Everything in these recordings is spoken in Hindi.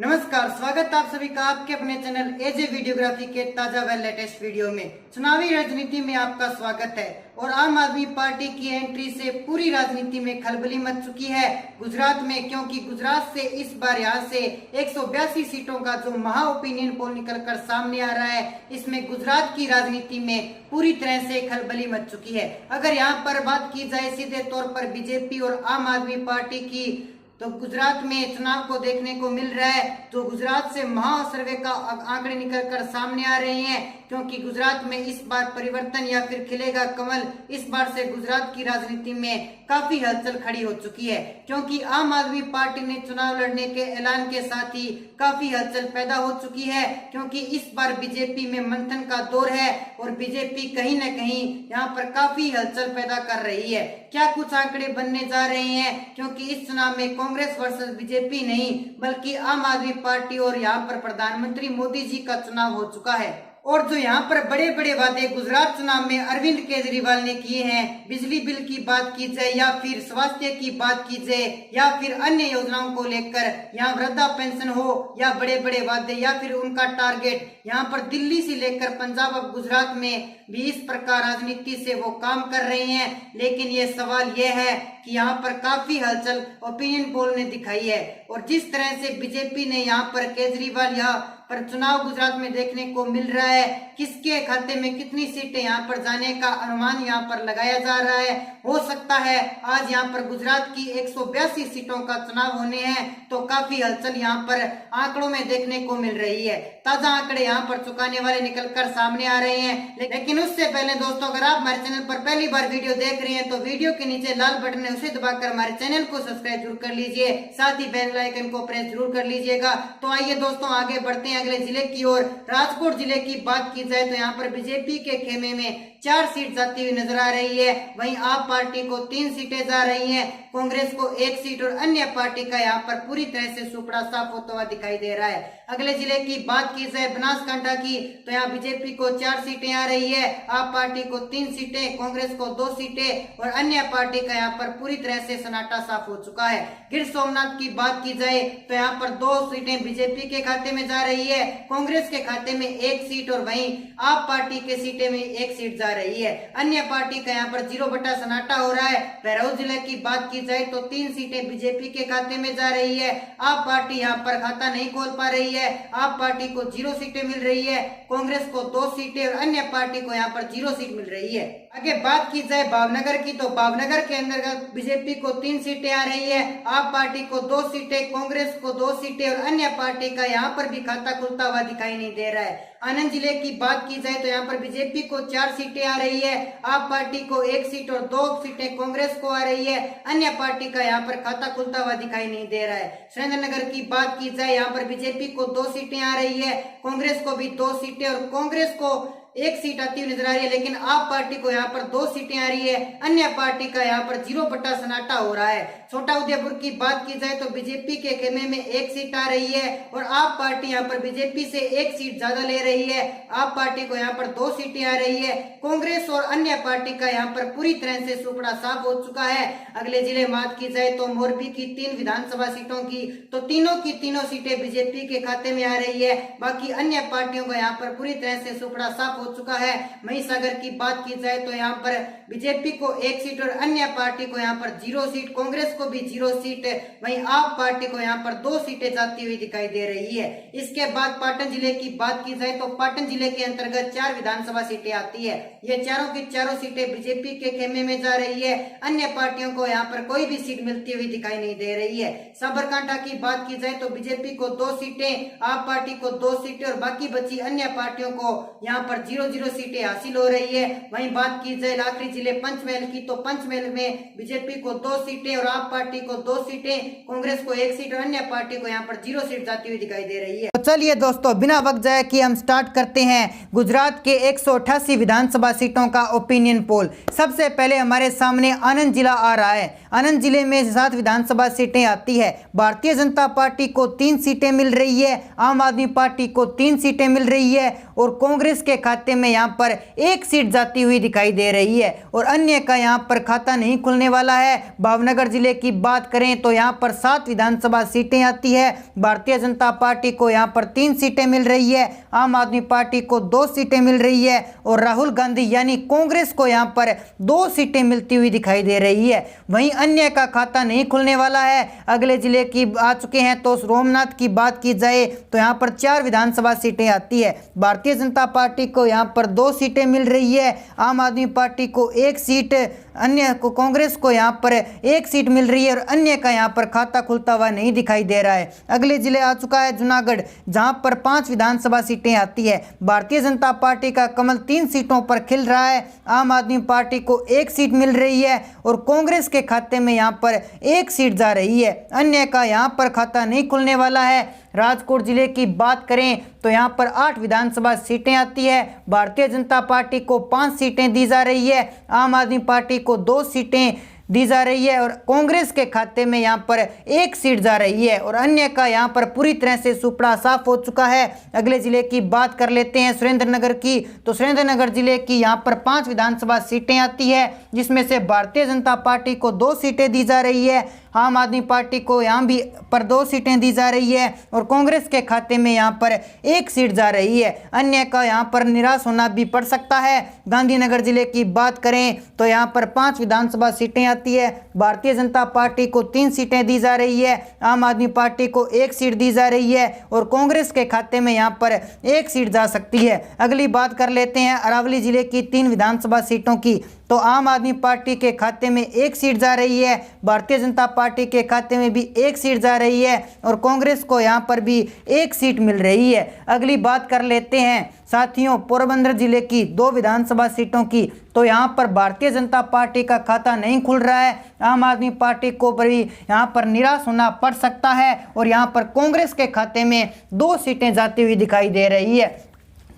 नमस्कार, स्वागत आप सभी का आपके अपने चैनल एजे वीडियोग्राफी के ताजा व लेटेस्ट वीडियो में। चुनावी राजनीति में आपका स्वागत है। और आम आदमी पार्टी की एंट्री से पूरी राजनीति में खलबली मच चुकी है गुजरात में, क्योंकि गुजरात से इस बार यहाँ से 182 सीटों का जो महा ओपिनियन पोल निकलकर सामने आ रहा है, इसमें गुजरात की राजनीति में पूरी तरह से खलबली मच चुकी है। अगर यहाँ पर बात की जाए सीधे तौर पर बीजेपी और आम आदमी पार्टी की, तो गुजरात में चुनाव को देखने को मिल रहा है। तो गुजरात से महा सर्वे का आंकड़े निकलकर सामने आ रहे हैं, क्योंकि गुजरात में इस बार परिवर्तन या फिर खिलेगा कमल। इस बार से गुजरात की राजनीति में काफी हलचल खड़ी हो चुकी है, क्योंकि आम आदमी पार्टी ने चुनाव लड़ने के ऐलान के साथ ही काफी हलचल पैदा हो चुकी है, क्योंकि इस बार बीजेपी में मंथन का दौर है और बीजेपी कहीं न कहीं यहाँ पर काफी हलचल पैदा कर रही है। क्या कुछ आंकड़े बनने जा रहे हैं, क्योंकि इस चुनाव में कांग्रेस वर्सेस बीजेपी नहीं बल्कि आम आदमी पार्टी और यहाँ पर प्रधानमंत्री मोदी जी का चुनाव हो चुका है। और जो यहाँ पर बड़े बड़े वादे गुजरात चुनाव में अरविंद केजरीवाल ने किए हैं, बिजली बिल की बात की जाए या फिर स्वास्थ्य की बात की जाए या फिर अन्य योजनाओं को लेकर, यहाँ वृद्धा पेंशन हो या बड़े बड़े वादे या फिर उनका टारगेट, यहाँ पर दिल्ली से लेकर पंजाब और गुजरात में भी इस प्रकार राजनीति से वो काम कर रहे हैं। लेकिन ये सवाल ये है कि यहाँ पर काफी हलचल ओपिनियन पोल ने दिखाई है। और जिस तरह से बीजेपी ने यहाँ पर केजरीवाल यहाँ पर चुनाव गुजरात में देखने को मिल रहा है, किसके खाते में कितनी सीटें यहाँ पर जाने का अनुमान यहाँ पर लगाया जा रहा है। हो सकता है आज यहाँ पर गुजरात की 182 सीटों का चुनाव होने हैं, तो काफी हलचल यहाँ पर आंकड़ों में देखने को मिल रही है। ताजा आंकड़े यहाँ पर चुकाने वाले निकलकर सामने आ रहे हैं। लेकिन उससे पहले दोस्तों, अगर आप हमारे चैनल पर पहली बार वीडियो देख रहे हैं तो वीडियो के नीचे लाल बटन है, उसे दबाकर हमारे चैनल को सब्सक्राइब जरूर कर लीजिए, साथ ही बेल आइकन को प्रेस जरूर कर लीजिएगा। तो आइए दोस्तों आगे बढ़ते हैं अगले जिले की ओर। राजकोट जिले की बात की जाए तो यहाँ पर बीजेपी के खेमे में 4 सीट जाती हुई नजर आ रही है। वहीं आप पार्टी को 3 सीटें जा रही हैं, कांग्रेस को 1 सीट और अन्य पार्टी का यहाँ पर पूरी तरह से सुपड़ा साफ होता हुआ दिखाई दे रहा है। अगले जिले की बात की जाए बनासकांठा की, तो यहाँ बीजेपी को 4 सीटें आ रही है, आप पार्टी को 3 सीटें, कांग्रेस को 2 सीटें और अन्य पार्टी का यहाँ पर पूरी तरह से सन्नाटा साफ हो चुका है। गिर सोमनाथ की बात की जाए तो यहाँ पर 2 सीटें बीजेपी के खाते में जा रही है, कांग्रेस के खाते में 1 सीट और वहीं आप पार्टी के सीटे में 1 सीट जा रही है। अन्य पार्टी का यहाँ पर 0 बटा सन्नाटा हो रहा है। बहरौल जिले की बात की जाए तो 3 सीटें बीजेपी के खाते में जा रही है, आप पार्टी यहाँ पर खाता नहीं खोल पा रही है, आप पार्टी को 0 सीटें मिल रही है, कांग्रेस को 2 सीटें और अन्य पार्टी को यहाँ पर 0 सीट मिल रही है। आगे बात की जाए भावनगर की, तो भावनगर के अंतर्गत बीजेपी को 3 सीटें आ रही है, आप पार्टी को 2 सीटें, कांग्रेस को 2 सीटें और अन्य पार्टी का यहाँ पर भी खाता खुलता हुआ दिखाई नहीं दे रहा है। आनंद जिले की बात की जाए तो यहाँ पर बीजेपी को 4 सीटें आ रही है, आप पार्टी को 1 सीट और 2 सीटें कांग्रेस को आ रही है, अन्य पार्टी का यहाँ पर खाता खुलता हुआ दिखाई नहीं दे रहा है। सुरेंद्रनगर की बात की जाए, यहाँ पर बीजेपी को 2 सीटें आ रही है, कांग्रेस को भी 2 सीटें और कांग्रेस को 1 सीट आती हुई नजर आ रही है, लेकिन आप पार्टी को यहाँ पर 2 सीटें आ रही है, अन्य पार्टी का यहाँ पर 0 बटा सन्नाटा हो रहा है। छोटा उदयपुर की बात की जाए तो बीजेपी के खेमे में 1 सीट आ रही है और आप पार्टी यहाँ पर बीजेपी से 1 सीट ज्यादा ले रही है, आप पार्टी को यहाँ पर 2 सीटें आ रही है, कांग्रेस और अन्य पार्टी का यहाँ पर पूरी तरह से सुपड़ा साफ हो चुका है। अगले जिले बात की जाए तो मोरबी की 3 विधानसभा सीटों की, तो तीनों की तीनों सीटें बीजेपी के खाते में आ रही है, बाकी अन्य पार्टियों का यहाँ पर पूरी तरह से सुपड़ा साफ हो चुका है। महिसागर की बात की जाए तो यहाँ पर बीजेपी को 1 सीट और अन्य पार्टी को यहाँ पर 0 सीट, कांग्रेस को भी 0 सीट, वहीं आप पार्टी को यहाँ पर 2 सीटें जाती हुई दिखाई दे रही है। इसके बाद पाटन जिले की बात की जाए तो पाटन जिले के अंतर्गत 4 विधानसभा सीटें आती है, ये चारों की चारों सीटें बीजेपी के खेमे में जा रही है, अन्य पार्टियों को यहाँ पर कोई भी सीट मिलती हुई दिखाई नहीं दे रही है। साबरकांठा की बात की जाए तो बीजेपी को 2 सीटें, आप पार्टी को 2 सीटें और बाकी बची अन्य पार्टियों को यहाँ पर 0-0 सीटें हासिल हो रही है। वहीं बात की जाए आखिरी जिले पंचमहल की, तो पंचमहल में बीजेपी को 2 सीटें और आप पार्टी को 2 सीटें, कांग्रेस को 1 सीट और अन्य पार्टी को यहाँ पर 0 सीट जाती हुई दिखाई दे रही है। तो चलिए दोस्तों, बिना वक्त जाए कि हम स्टार्ट करते हैं गुजरात के 188 विधानसभा सीटों का ओपिनियन पोल। सबसे पहले हमारे सामने आनंद जिला आ रहा है। आनंद जिले में 7 विधानसभा सीटें आती है। भारतीय जनता पार्टी को 3 सीटें मिल रही है, आम आदमी पार्टी को 3 सीटें मिल रही है और कांग्रेस के खाते खाते में यहाँ पर एक सीट जाती हुई दिखाई दे रही है और अन्य का यहाँ पर खाता नहीं खुलने वाला है। भावनगर जिले की बात करें तो यहाँ पर 7 विधानसभा सीटें आती है। भारतीय जनता पार्टी को यहाँ पर 3 सीटें मिल रही है, आम आदमी पार्टी को 2 सीटें मिल रही है और राहुल गांधी यानी कांग्रेस को यहाँ पर 2 सीटें मिलती हुई दिखाई दे रही है। वहीं अन्य का खाता नहीं खुलने वाला है। अगले जिले की आ चुके हैं तो सोमनाथ की बात की जाए तो यहाँ पर 4 विधानसभा सीटें आती है। भारतीय जनता पार्टी को यहाँ पर 2 सीटें मिल रही है, आम आदमी पार्टी को 1 सीट, अन्य को कांग्रेस को यहाँ पर 1 सीट मिल रही है और अन्य का यहाँ पर खाता खुलता हुआ नहीं दिखाई दे रहा है। अगले जिले आ चुका है जूनागढ़, जहाँ पर 5 विधानसभा सीटें आती है। भारतीय जनता पार्टी का कमल 3 सीटों पर खिल रहा है, आम आदमी पार्टी को 1 सीट मिल रही है और कांग्रेस के खाते में यहाँ पर 1 सीट जा रही है, अन्य का यहाँ पर खाता नहीं खुलने वाला है। राजकोट जिले की बात करें तो यहाँ पर 8 विधानसभा सीटें आती है। भारतीय जनता पार्टी को 5 सीटें दी जा रही है, आम आदमी पार्टी को 2 सीटें दी जा रही है और कांग्रेस के खाते में यहाँ पर 1 सीट जा रही है और अन्य का यहाँ पर पूरी तरह से सुपड़ा साफ हो चुका है। अगले जिले की बात कर लेते हैं सुरेंद्रनगर की, तो सुरेंद्रनगर जिले की यहाँ पर 5 विधानसभा सीटें आती है, जिसमें से भारतीय जनता पार्टी को 2 सीटें दी जा रही है, आम आदमी पार्टी को यहाँ भी पर 2 सीटें दी जा रही है और कांग्रेस के खाते में यहाँ पर 1 सीट जा रही है। अन्य का यहाँ पर निराश होना भी पड़ सकता है। गांधीनगर जिले की बात करें तो यहाँ पर 5 विधानसभा सीटें आती है। भारतीय जनता पार्टी को 3 सीटें दी जा रही है, आम आदमी पार्टी को 1 सीट दी जा रही है और कांग्रेस के खाते में यहाँ पर 1 सीट जा सकती है। अगली बात कर लेते हैं अरावली जिले की 3 विधानसभा सीटों की, तो आम आदमी पार्टी के खाते में 1 सीट जा रही है, भारतीय जनता पार्टी के खाते में भी 1 सीट जा रही है और कांग्रेस को यहाँ पर भी 1 सीट मिल रही है। अगली बात कर लेते हैं साथियों पोरबंदर जिले की 2 विधानसभा सीटों की, तो यहाँ पर भारतीय जनता पार्टी का खाता नहीं खुल रहा है, आम आदमी पार्टी को भी यहाँ पर निराश होना पड़ सकता है और यहाँ पर कांग्रेस के खाते में 2 सीटें जाती हुई दिखाई दे रही है।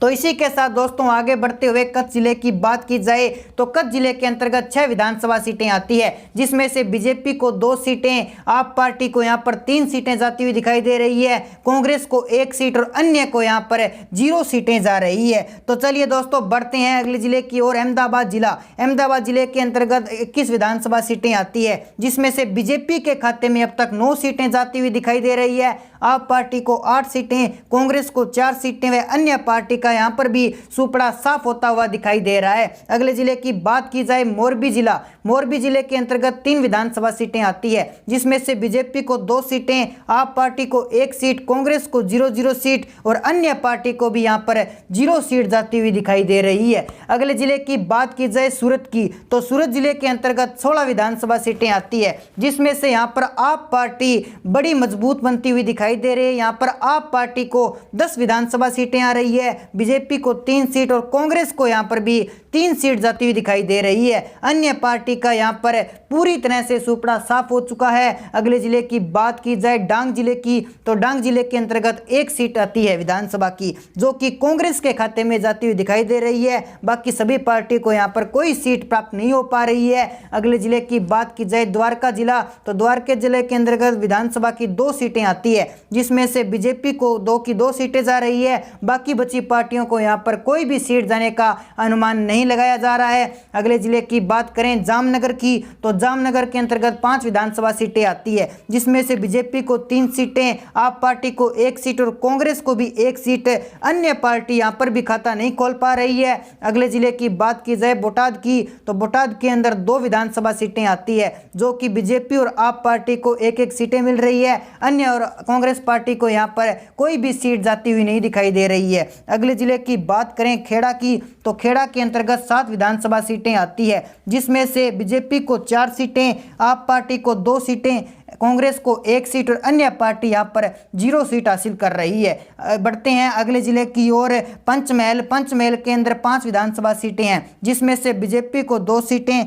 तो इसी के साथ दोस्तों आगे बढ़ते हुए कच्छ जिले की बात की जाए तो कच्छ जिले के अंतर्गत 6 विधानसभा सीटें आती है, जिसमें से बीजेपी को 2 सीटें, आप पार्टी को यहाँ पर 3 सीटें जाती हुई दिखाई दे रही है, कांग्रेस को 1 सीट और अन्य को यहाँ पर 0 सीटें जा रही है। तो चलिए दोस्तों बढ़ते हैं अगले जिले की ओर। अहमदाबाद जिले के अंतर्गत 21 विधानसभा सीटें आती है, जिसमें से बीजेपी के खाते में अब तक 9 सीटें जाती हुई दिखाई दे रही है, आप पार्टी को 8 सीटें, कांग्रेस को 4 सीटें व अन्य पार्टी का यहाँ पर भी सुपड़ा साफ होता हुआ दिखाई दे रहा है। अगले जिले की बात की जाए मोरबी जिले के अंतर्गत 3 विधानसभा सीटें आती है, जिसमें से बीजेपी को 2 सीटें, आप पार्टी को 1 सीट, कांग्रेस को 0 सीट और अन्य पार्टी को भी यहाँ पर 0 सीट जाती हुई दिखाई दे रही है। अगले जिले की बात की जाए सूरत की, तो सूरत जिले के अंतर्गत 16 विधानसभा सीटें आती है, जिसमें से यहाँ पर आप पार्टी बड़ी मजबूत बनती हुई दिखाई दे रही है। यहाँ पर आप पार्टी को 10 विधानसभा सीटें आ रही है, बीजेपी को 3 सीट और कांग्रेस को यहाँ पर भी 3 सीट जाती हुई दिखाई दे रही है। अन्य पार्टी का यहाँ पर पूरी तरह से सुपड़ा साफ हो चुका है। अगले जिले की बात की जाए डांग जिले की, तो डांग जिले के अंतर्गत 1 सीट आती है विधानसभा की, जो कि कांग्रेस के खाते में जाती हुई दिखाई दे रही है। बाकी सभी पार्टी को यहाँ पर कोई सीट प्राप्त नहीं हो पा रही है। अगले जिले की बात की जाए द्वारका जिला, तो द्वारका जिले के अंतर्गत विधानसभा की 2 सीटें आती है, जिसमें से बीजेपी को 2 की 2 सीटें जा रही है। बाकी बची पार्टियों को यहाँ पर कोई भी सीट जाने का अनुमान नहीं लगाया जा रहा है। अगले जिले की बात करें जामनगर की, तो जामनगर के अंतर्गत 5 विधानसभा सीटें आती है, जिसमें से बीजेपी को 3 सीटें, आप पार्टी को 1 सीट और कांग्रेस को भी 1 सीट। अन्य पार्टी यहाँ पर भी खाता नहीं खोल पा रही है। अगले जिले की बात की जाए बोटाद की, तो बोटाद के अंदर 2 विधानसभा सीटें आती है, जो कि बीजेपी और आप पार्टी को 1-1 सीटें मिल रही है। अन्य और कांग्रेस पार्टी को यहाँ पर कोई भी सीट जाती हुई नहीं दिखाई दे रही है। अगले जिले की बात करें खेड़ा की, तो खेड़ा के अंतर्गत 7 विधानसभा सीटें आती है, जिसमें से बीजेपी को 4 सीटें, आप पार्टी को 2 सीटें, कांग्रेस को 1 सीट और अन्य पार्टी यहाँ पर 0 सीट हासिल कर रही है। बढ़ते हैं अगले जिले की ओर। पंचमहल के अंदर 5 विधानसभा सीटें हैं, जिसमें से बीजेपी को 2 सीटें,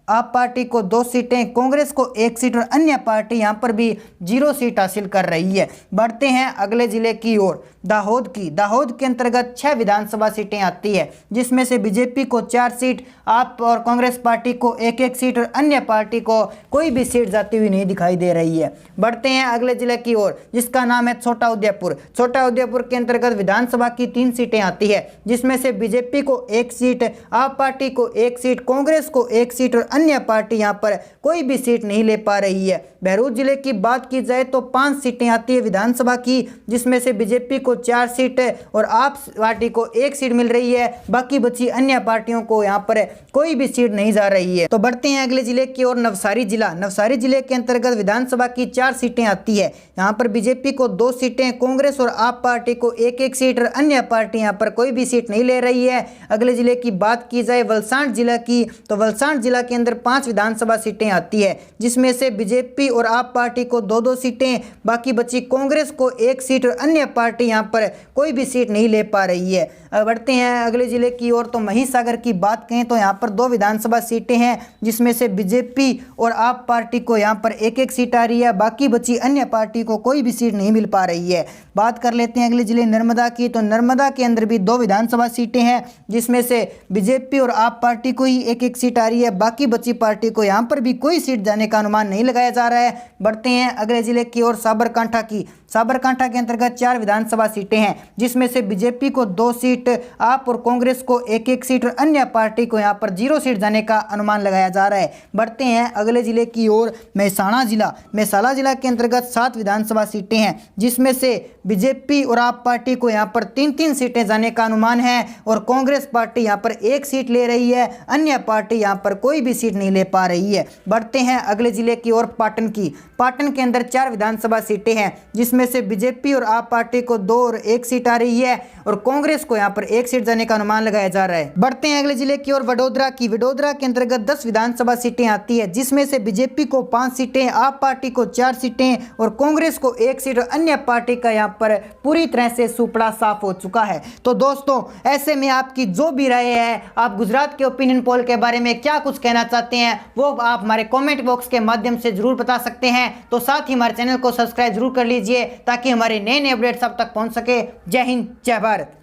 आप पार्टी को 2 सीटें, कांग्रेस को 1 सीट और अन्य पार्टी यहां पर भी 0 सीट हासिल कर रही है। बढ़ते हैं अगले जिले की ओर, दाहोद की। दाहोद के अंतर्गत 6 विधानसभा सीटें आती है, जिसमें से बीजेपी को 4 सीट, आप और कांग्रेस पार्टी को 1-1 सीट और अन्य पार्टी को कोई भी सीट जाती हुई नहीं दिखाई दे रही है। बढ़ते हैं अगले जिले की ओर, जिसका नाम है छोटा उदयपुर। छोटा उदयपुर के अंतर्गत विधानसभा की 3 सीटें आती है, जिसमें से बीजेपी को 1 सीट, आप पार्टी को 1 सीट, कांग्रेस को 1 सीट और अन्य पार्टी यहां पर कोई भी सीट नहीं ले पा रही है। बहरोड जिले की बात की जाए तो 5 सीटें आती है विधानसभा की, जिसमें से बीजेपी को 4 सीट और आप पार्टी को 1 सीट मिल रही है। बाकी बची अन्य पार्टियों को यहां पर कोई भी सीट नहीं जा रही है। तो बढ़ते हैं अगले जिले की ओर, नवसारी जिला। नवसारी जिले के अंतर्गत विधानसभा की 4 सीटें आती है। यहां पर बीजेपी को 2 सीटें, कांग्रेस और आप पार्टी को 1-1 सीट और अन्य पार्टी यहां पर कोई भी सीट नहीं ले रही है। अगले जिले की बात की जाए वलसाड जिला की, तो वलसाड जिला के अंदर 5 विधानसभा सीटें आती है, जिसमें से बीजेपी और आप पार्टी को 2-2 सीटें, बाकी बची कांग्रेस को 1 सीट और अन्य पार्टी यहां पर कोई भी सीट नहीं ले पा रही है। बढ़ते हैं अगले जिले की ओर, तो महिसागर की बात करें तो यहां पर 2 विधानसभा सीटें हैं, जिसमें से बीजेपी और आप पार्टी को यहां पर 1-1 सीट आ रही है। बाकी बची अन्य पार्टी को कोई भी सीट नहीं मिल पा रही है। बात कर लेते हैं अगले जिले नर्मदा की, तो नर्मदा के अंदर भी 2 विधानसभा सीटें हैं, जिसमें से बीजेपी और आप पार्टी को ही 1-1 सीट आ रही है। बाकी बची पार्टी को यहां पर भी कोई सीट जाने का अनुमान नहीं लगाया जा रहा है। बढ़ते हैं अगले जिले की ओर, साबरकांठा की। साबरकांठा के अंतर्गत 4 विधानसभा सीटें हैं, जिसमें से बीजेपी को 2 सीट, आप और कांग्रेस को 1-1 सीट और अन्य पार्टी को यहां पर 0 सीट जाने का अनुमान लगाया जा रहा है। बढ़ते हैं अगले जिले की ओर, मेहसाणा जिला। मेहसाणा जिला के अंतर्गत 7 विधानसभा सीटें हैं, जिसमें से बीजेपी और आप पार्टी को यहां पर 3-3 सीटें जाने का अनुमान है और कांग्रेस पार्टी यहां पर 1 सीट ले रही है। अन्य पार्टी यहां पर कोई भी सीट नहीं ले पा रही है। बढ़ते हैं अगले जिले की ओर, पाटन की। पाटन के अंदर 4 विधानसभा सीटें हैं, जिसमें से बीजेपी और आप पार्टी को 2 और 1 सीट आ रही है और कांग्रेस को यहां पर 1 सीट जाने का अनुमान लगाया जा रहा है। बढ़ते हैं अगले जिले की ओर, वडोदरा की। वडोदरा के अंतर्गत 10 विधानसभा सीटें आती है, जिसमें से बीजेपी को 5 सीटें, आप पार्टी को 4 सीटें और कांग्रेस को 1 सीट और अन्य पार्टी का यहां पर पूरी तरह से सुपड़ा साफ हो चुका है। तो दोस्तों, ऐसे में आपकी जो भी राय है, आप गुजरात के ओपिनियन पोल के बारे में क्या कुछ कहना चाहते हैं, वो आप हमारे कमेंट बॉक्स के माध्यम से जरूर बता सकते हैं। तो साथ ही हमारे चैनल को सब्सक्राइब जरूर कर लीजिए, ताकि हमारे नए अपडेट्स आप तक पहुंच सके। जय हिंद, जय भारत।